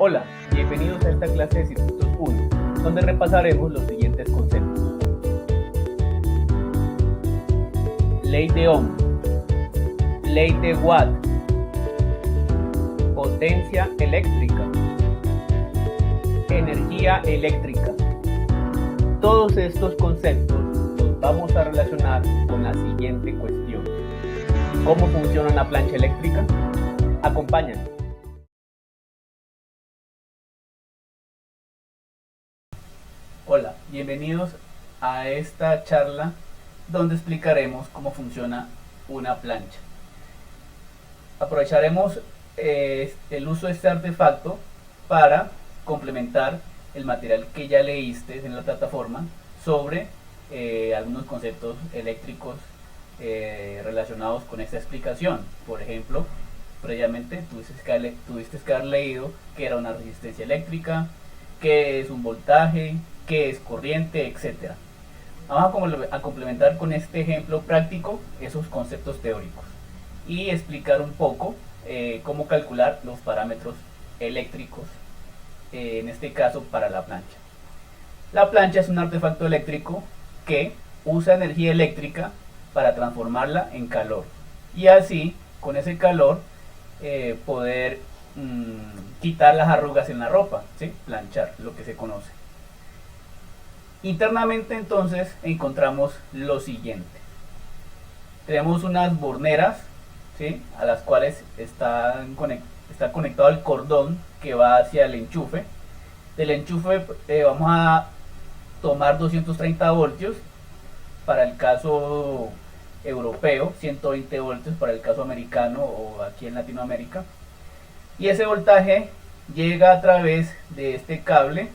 Hola, bienvenidos a esta clase de Circuitos 1, donde repasaremos los siguientes conceptos. Ley de Ohm, ley de Watt, potencia eléctrica, energía eléctrica. Todos estos conceptos los vamos a relacionar con la siguiente cuestión. ¿Cómo funciona una plancha eléctrica? Acompáñanos. Hola, bienvenidos a esta charla donde explicaremos cómo funciona una plancha. Aprovecharemos el uso de este artefacto para complementar el material que ya leíste en la plataforma sobre algunos conceptos eléctricos relacionados con esta explicación. Por ejemplo, previamente tuviste que haber leído qué era una resistencia eléctrica, qué es un voltaje, qué es corriente, etc. Vamos a complementar con este ejemplo práctico esos conceptos teóricos y explicar un poco cómo calcular los parámetros eléctricos, en este caso para la plancha. La plancha es un artefacto eléctrico que usa energía eléctrica para transformarla en calor y así con ese calor poder quitar las arrugas en la ropa, ¿sí? Planchar, lo que se conoce. Internamente entonces encontramos lo siguiente. Tenemos unas borneras, ¿sí? A las cuales está conectado el cordón que va hacia el enchufe. Del enchufe vamos a tomar 230 voltios para el caso europeo, 120 voltios para el caso americano o aquí en Latinoamérica. Y ese voltaje llega a través de este cable,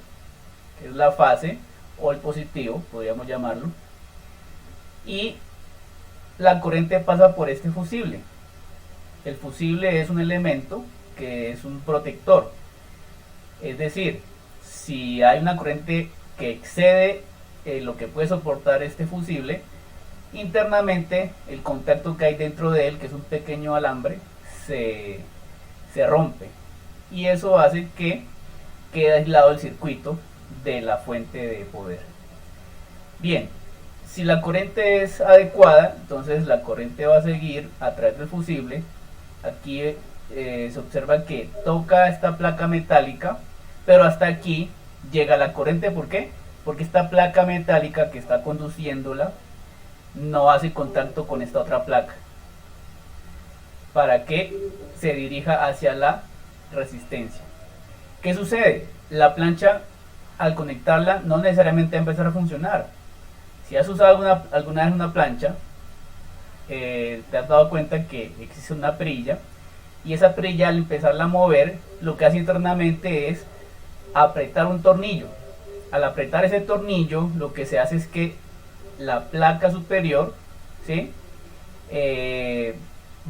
que es la fase, o el positivo, podríamos llamarlo, y la corriente pasa por este fusible. El fusible es un elemento que es un protector, es decir, si hay una corriente que excede lo que puede soportar este fusible, internamente el contacto que hay dentro de él, que es un pequeño alambre, se rompe y eso hace que quede aislado el circuito de la fuente de poder. Bien, si la corriente es adecuada, entonces la corriente va a seguir a través del fusible. Aquí se observa que toca esta placa metálica, pero hasta aquí llega la corriente. ¿Por qué? Porque esta placa metálica que está conduciéndola no hace contacto con esta otra placa para que se dirija hacia la resistencia. ¿Qué sucede? La plancha, al conectarla, no necesariamente va a empezar a funcionar. Si has usado alguna vez una plancha, te has dado cuenta que existe una perilla, y esa perilla, al empezarla a mover, lo que hace internamente es apretar un tornillo. Al apretar ese tornillo, lo que se hace es que la placa superior, ¿sí?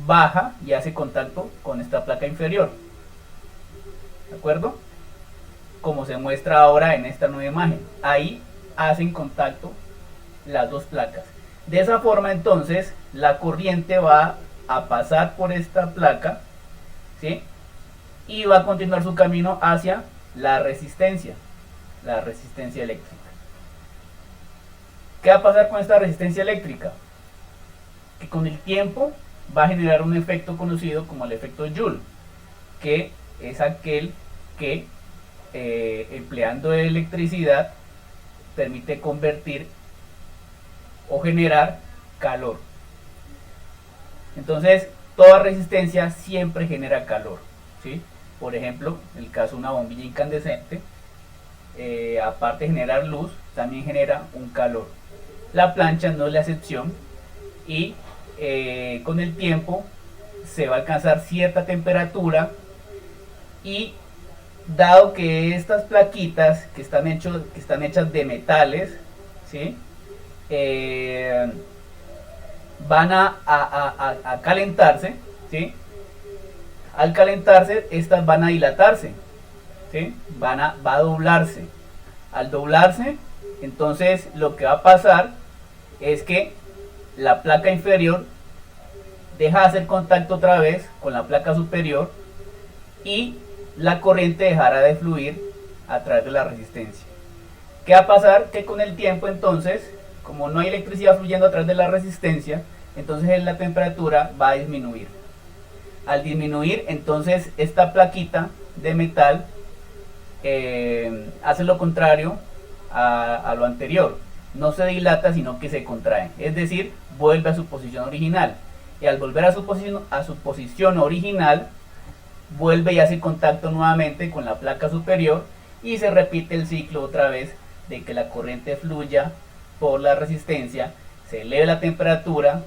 Baja y hace contacto con esta placa inferior, ¿de acuerdo? Como se muestra ahora en esta nueva imagen. Ahí hacen contacto las dos placas. De esa forma entonces la corriente va a pasar por esta placa, ¿sí? Y va a continuar su camino hacia la resistencia eléctrica. ¿Qué va a pasar con esta resistencia eléctrica? Que con el tiempo va a generar un efecto conocido como el efecto Joule, que es aquel que empleando electricidad permite convertir o generar calor. Entonces toda resistencia siempre genera calor, ¿sí? Por ejemplo, en el caso de una bombilla incandescente, aparte de generar luz, también genera un calor. La plancha no es la excepción y con el tiempo se va a alcanzar cierta temperatura, y dado que estas plaquitas que están hechas de metales, ¿sí? Van a calentarse, ¿sí? Al calentarse, estas van a dilatarse, ¿sí? Va a doblarse. Al doblarse, entonces lo que va a pasar es que la placa inferior deja de hacer contacto otra vez con la placa superior y la corriente dejará de fluir a través de la resistencia. ¿Qué va a pasar? Que con el tiempo entonces, como no hay electricidad fluyendo a través de la resistencia, entonces la temperatura va a disminuir. Al disminuir, entonces esta plaquita de metal hace lo contrario a lo anterior. No se dilata, sino que se contrae. Es decir, vuelve a su posición original. Y al volver a su posición original, vuelve y hace contacto nuevamente con la placa superior y se repite el ciclo otra vez de que la corriente fluya por la resistencia, se eleve la temperatura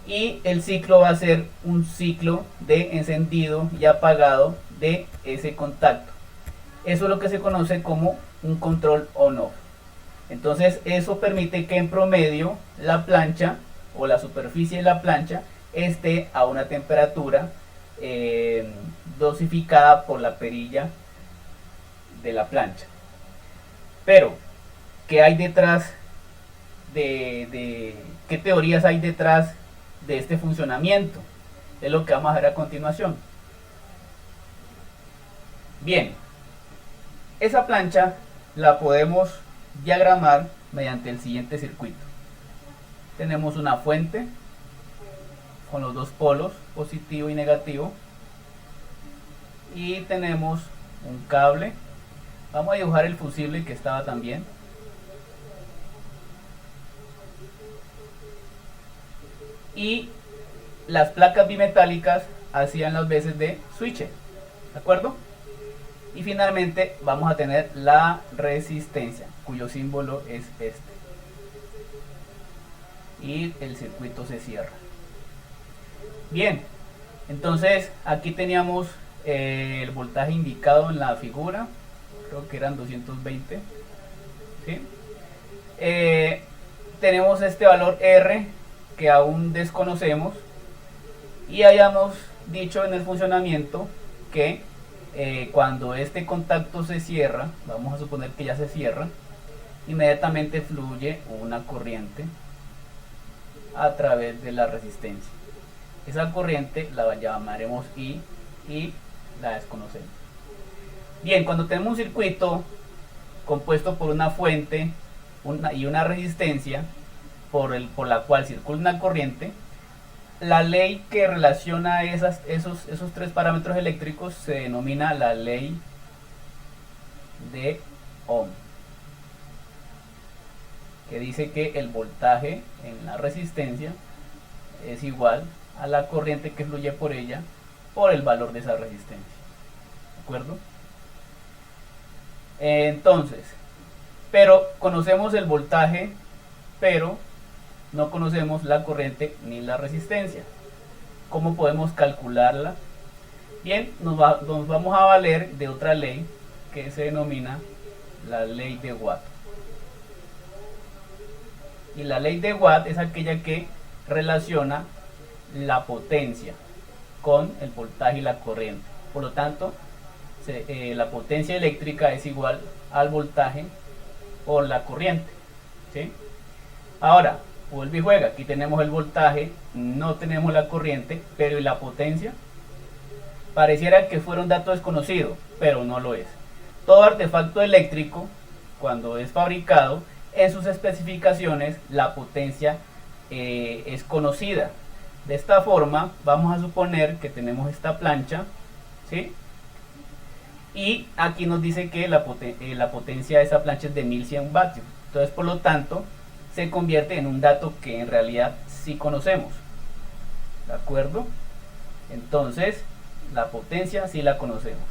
y el ciclo va a ser un ciclo de encendido y apagado de ese contacto. Eso es lo que se conoce como un control on-off. Entonces eso permite que en promedio la plancha o la superficie de la plancha esté a una temperatura dosificada por la perilla de la plancha. Pero, ¿qué hay detrás qué teorías hay detrás de este funcionamiento? Es lo que vamos a ver a continuación. Bien, esa plancha la podemos diagramar mediante el siguiente circuito. Tenemos una fuente con los dos polos, positivo y negativo, y tenemos un cable. Vamos a dibujar el fusible que estaba también. Y las placas bimetálicas hacían las veces de switcher, ¿de acuerdo? Y finalmente vamos a tener la resistencia, cuyo símbolo es este. Y el circuito se cierra. Bien, entonces aquí teníamos el voltaje indicado en la figura, creo que eran 220, ¿sí? Tenemos este valor R que aún desconocemos, y hayamos dicho en el funcionamiento que cuando este contacto se cierra, vamos a suponer que ya se cierra, inmediatamente fluye una corriente a través de la resistencia. Esa corriente la llamaremos I y la desconocemos. Bien, cuando tenemos un circuito compuesto por una fuente y una resistencia por la cual circula una corriente, la ley que relaciona esos tres parámetros eléctricos se denomina la ley de Ohm, que dice que el voltaje en la resistencia es igual a la corriente que fluye por ella por el valor de esa resistencia. ¿De acuerdo? Entonces, pero conocemos el voltaje, pero no conocemos la corriente ni la resistencia. ¿Cómo podemos calcularla? Bien, nos vamos a valer de otra ley que se denomina la ley de Watt. Y la ley de Watt es aquella que relaciona la potencia con el voltaje y la corriente. Por lo tanto, la potencia eléctrica es igual al voltaje por la corriente, ¿sí? Ahora, vuelve y juega. Aquí tenemos el voltaje, no tenemos la corriente, pero ¿y la potencia? Pareciera que fuera un dato desconocido, pero no lo es. Todo artefacto eléctrico, cuando es fabricado, en sus especificaciones la potencia es conocida. De esta forma, vamos a suponer que tenemos esta plancha, ¿sí? Y aquí nos dice que la potencia de esa plancha es de 1100 vatios. Entonces, por lo tanto, se convierte en un dato que en realidad sí conocemos. ¿De acuerdo? Entonces, la potencia sí la conocemos.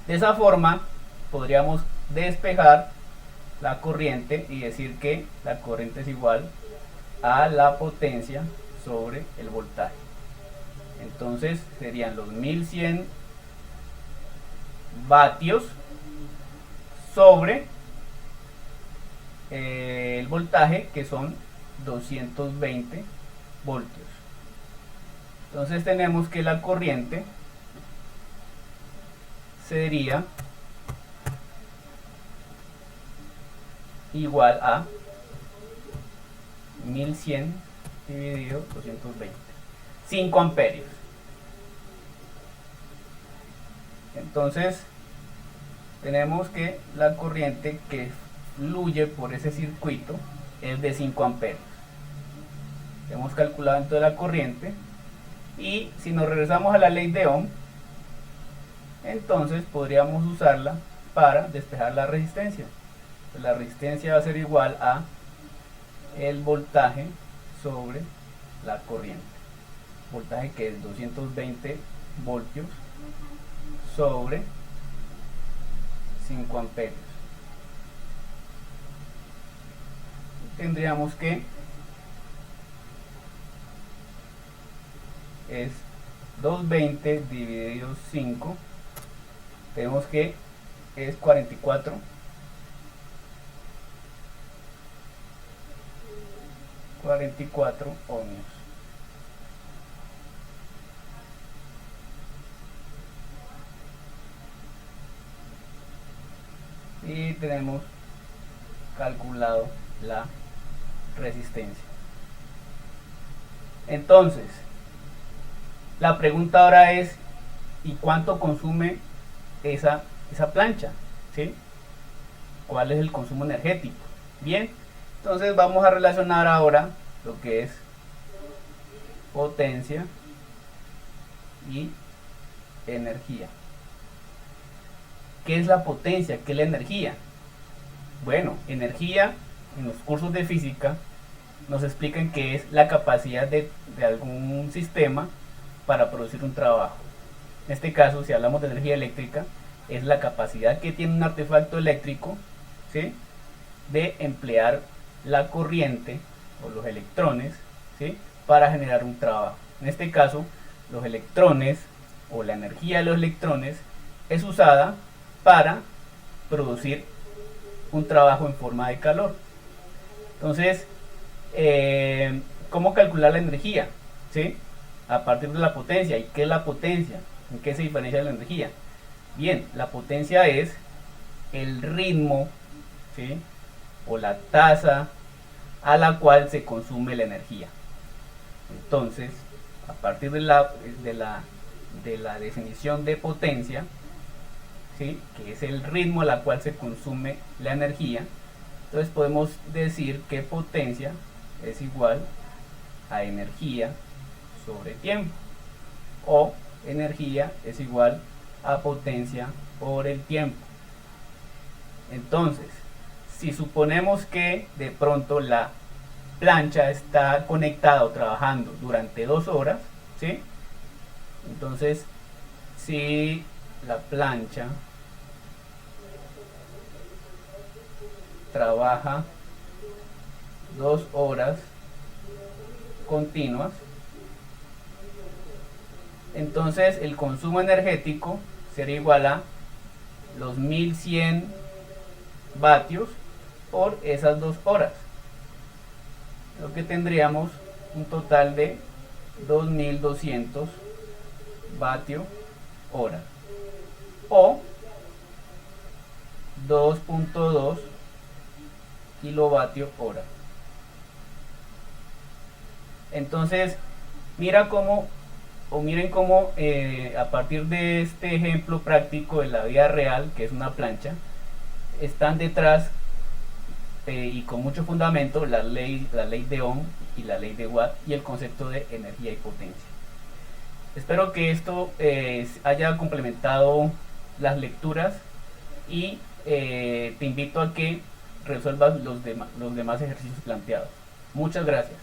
De esa forma, podríamos despejar la corriente y decir que la corriente es igual a la potencia sobre el voltaje. Entonces, serían los 1100 vatios sobre el voltaje, que son 220 voltios. Entonces tenemos que la corriente sería igual a 1100 dividido 220, 5 amperios. Entonces tenemos que la corriente que fluye por ese circuito es de 5 amperios. Hemos calculado entonces la corriente, y si nos regresamos a la ley de Ohm, entonces podríamos usarla para despejar la resistencia. La resistencia va a ser igual a el voltaje sobre la corriente. Voltaje que es 220 voltios sobre 5 amperios. Tendríamos que es 220 dividido 5, tenemos que es 44 ohmios. Y tenemos calculado la resistencia. Entonces, la pregunta ahora es, ¿y cuánto consume esa plancha? ¿Sí? ¿Cuál es el consumo energético? Bien, entonces vamos a relacionar ahora lo que es potencia y energía. ¿Qué es la potencia? ¿Qué es la energía? Bueno, energía en los cursos de física nos explican que es la capacidad de algún sistema para producir un trabajo. En este caso, si hablamos de energía eléctrica, es la capacidad que tiene un artefacto eléctrico, ¿sí?, de emplear la corriente o los electrones, ¿sí?, para generar un trabajo. En este caso, los electrones o la energía de los electrones es usada para producir un trabajo en forma de calor. Entonces, ¿cómo calcular la energía? ¿Sí? A partir de la potencia. ¿Y qué es la potencia? ¿En qué se diferencia de la energía? Bien, la potencia es el ritmo, ¿sí?, o la tasa a la cual se consume la energía. Entonces, a partir de la definición de potencia, ¿sí?, que es el ritmo a la cual se consume la energía, entonces podemos decir que potencia es igual a energía sobre tiempo, o energía es igual a potencia por el tiempo. Entonces, si suponemos que de pronto la plancha está conectada o trabajando durante 2 horas, ¿sí?, entonces si la plancha trabaja 2 horas continuas, entonces el consumo energético sería igual a los 1100 vatios por esas 2 horas, lo que tendríamos un total de 2200 vatio hora, o 2.2 kilovatio hora. Entonces, miren cómo a partir de este ejemplo práctico de la vida real, que es una plancha, están detrás y con mucho fundamento la ley de Ohm y la ley de Watt y el concepto de energía y potencia. Espero que esto haya complementado las lecturas, y te invito a que resuelvas los demás ejercicios planteados. Muchas gracias.